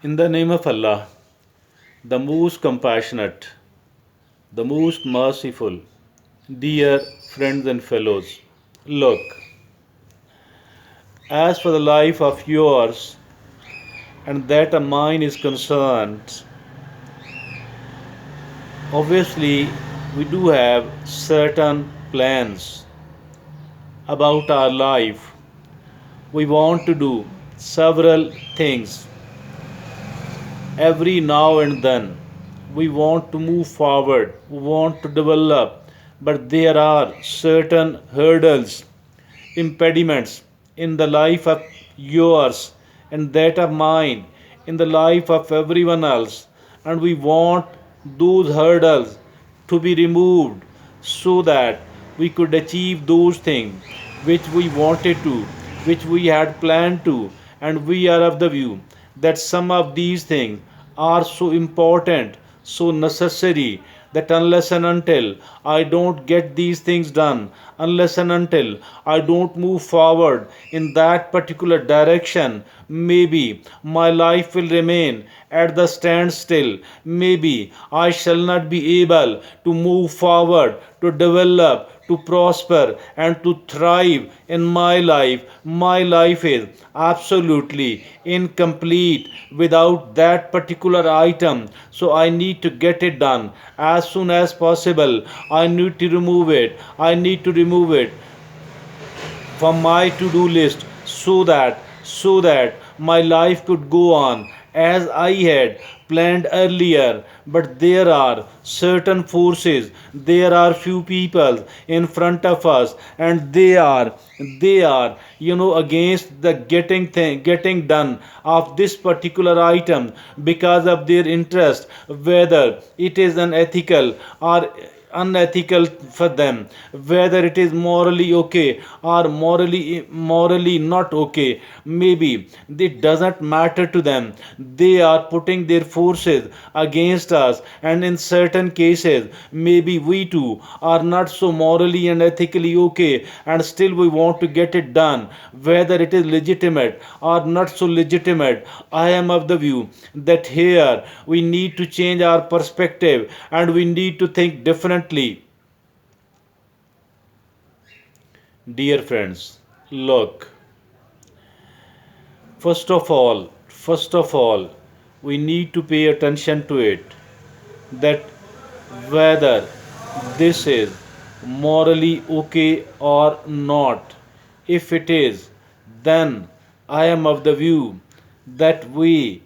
In the name of Allah, the most compassionate, the most merciful, dear friends and fellows, look, as for the life of yours and that of mine is concerned, obviously we do have certain plans about our life. We want to do several things every now and then. We want to move forward, we want to develop, but there are certain hurdles, impediments in the life of yours and that of mine, in the life of everyone else, and we want those hurdles to be removed so that we could achieve those things which we wanted to, which we had planned to, and we are of the view that some of these things are so important, so necessary, that unless and until I don't get these things done, unless and until I don't move forward in that particular direction, maybe my life will remain at the standstill. Maybe I shall not be able to move forward, to develop, to prosper, and to thrive in my life. My life is absolutely incomplete without that particular item. So I need to get it done as soon as possible. I need to remove it. I need to remove it from my to-do list so that my life could go on as I had planned earlier. But there are certain forces, there are few people in front of us, and they are against the getting done of this particular item because of their interest, whether it is unethical or unethical for them, whether it is morally okay or morally not okay. Maybe it doesn't matter to them. They are putting their forces against us, and in certain cases maybe we too are not so morally and ethically okay, and still we want to get it done, whether it is legitimate or not so legitimate. I am of the view that here we need to change our perspective and we need to think differently. Dear friends, look, first of all, we need to pay attention to it, that whether this is morally okay or not. If it is, then I am of the view that we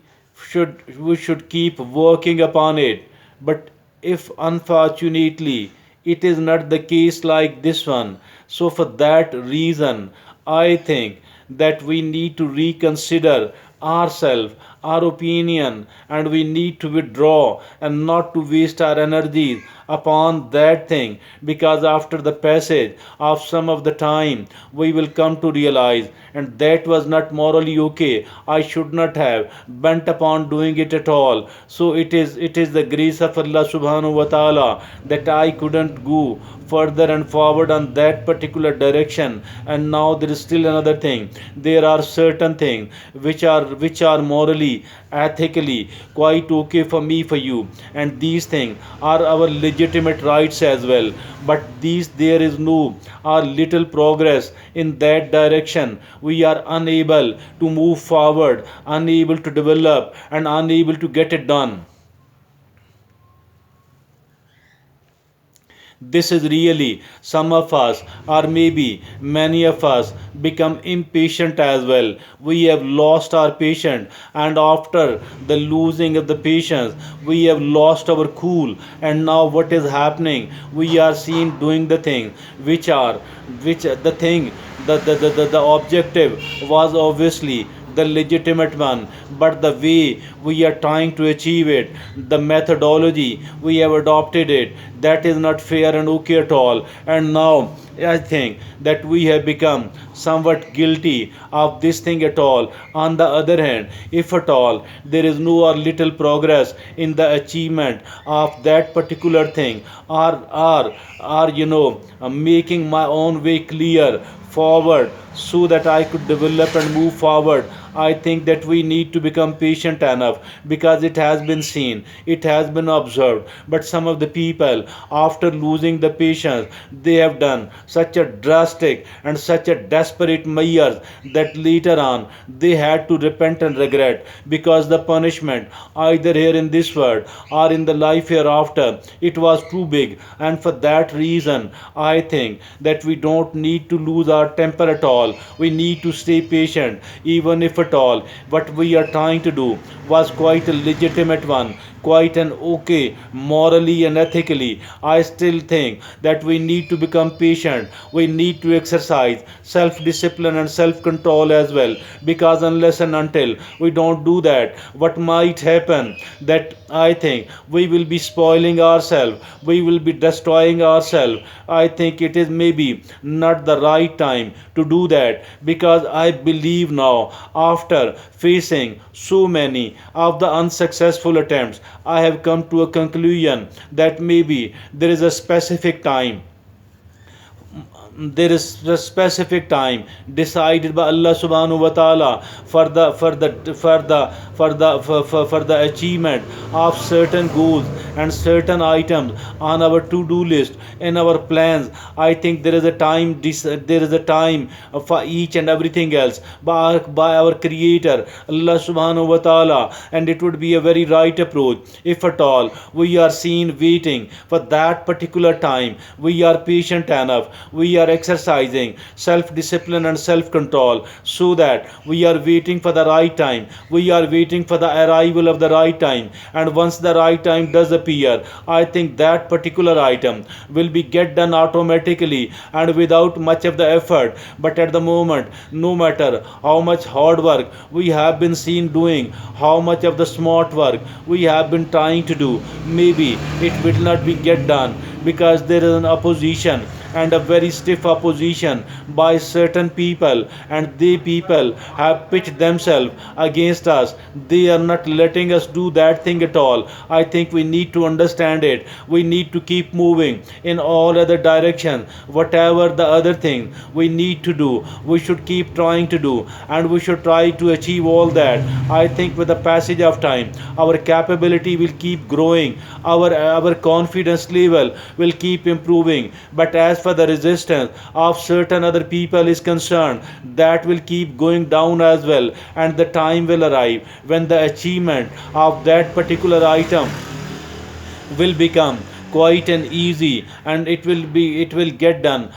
should keep working upon it. But if unfortunately it is not the case like this one, so for that reason I think that we need to reconsider ourselves, our opinion, and we need to withdraw and not to waste our energies upon that thing, because after the passage of some of the time we will come to realize and that was not morally okay. I should not have bent upon doing it at all. So it is the grace of Allah subhanahu wa ta'ala that I couldn't go further and forward on that particular direction. And now there is still another thing. There are certain things which are morally, ethically quite okay for me, for you, and these things are our legitimate rights as well. But these there is no or little progress in that direction. We are unable to move forward, unable to develop, and unable to get it done. This is really some of us, or maybe many of us, become impatient as well. We have lost our patience, and after the losing of the patience, we have lost our cool. And now, what is happening? We are seen doing the thing which the thing, the objective was obviously the legitimate one, but the way we are trying to achieve it, the methodology we have adopted it, that is not fair and okay at all. And now I think that we have become somewhat guilty of this thing at all. On the other hand, if at all there is no or little progress in the achievement of that particular thing, or making my own way clear forward so that I could develop and move forward, I think that we need to become patient enough, because it has been seen, it has been observed. But some of the people, after losing the patience, they have done such a drastic and such a desperate measures that later on they had to repent and regret, because the punishment, either here in this world or in the life hereafter, it was too big. And for that reason, I think that we don't need to lose our temper at all. We need to stay patient, even if at all what we are trying to do was quite a legitimate one, quite an okay morally and ethically. I still think that we need to become patient. We need to exercise self discipline and self control as well, because unless and until we don't do that, what might happen, that I think we will be spoiling ourselves, we will be destroying ourselves. I think it is maybe not the right time to do that, because I believe now, after facing so many of the unsuccessful attempts, I have come to a conclusion that maybe there is a specific time, there is a specific time decided by Allah subhanahu wa ta'ala for the achievement of certain goals and certain items on our to do list, in our plans. I think there is a time, there is a time for each and everything else by our creator Allah subhanahu wa ta'ala. And it would be a very right approach if at all we are seen waiting for that particular time. We are patient enough, we are exercising self discipline and self control, so that we are waiting for the right time, we are waiting for the arrival of the right time. And once the right time does appear, I think that particular item will be get done automatically and without much of the effort. But at the moment, no matter how much hard work we have been seen doing, how much of the smart work we have been trying to do, maybe it will not be get done, because there is an opposition, and a very stiff opposition by certain people, and they people have pitched themselves against us. They are not letting us do that thing at all. I think we need to understand it. We need to keep moving in all other directions. Whatever the other thing we need to do, we should keep trying to do, and we should try to achieve all that. I think with the passage of time, our capability will keep growing, our confidence level will keep improving. But as for the resistance of certain other people is concerned, that will keep going down as well. And the time will arrive when the achievement of that particular item will become quite an easy, and it will get done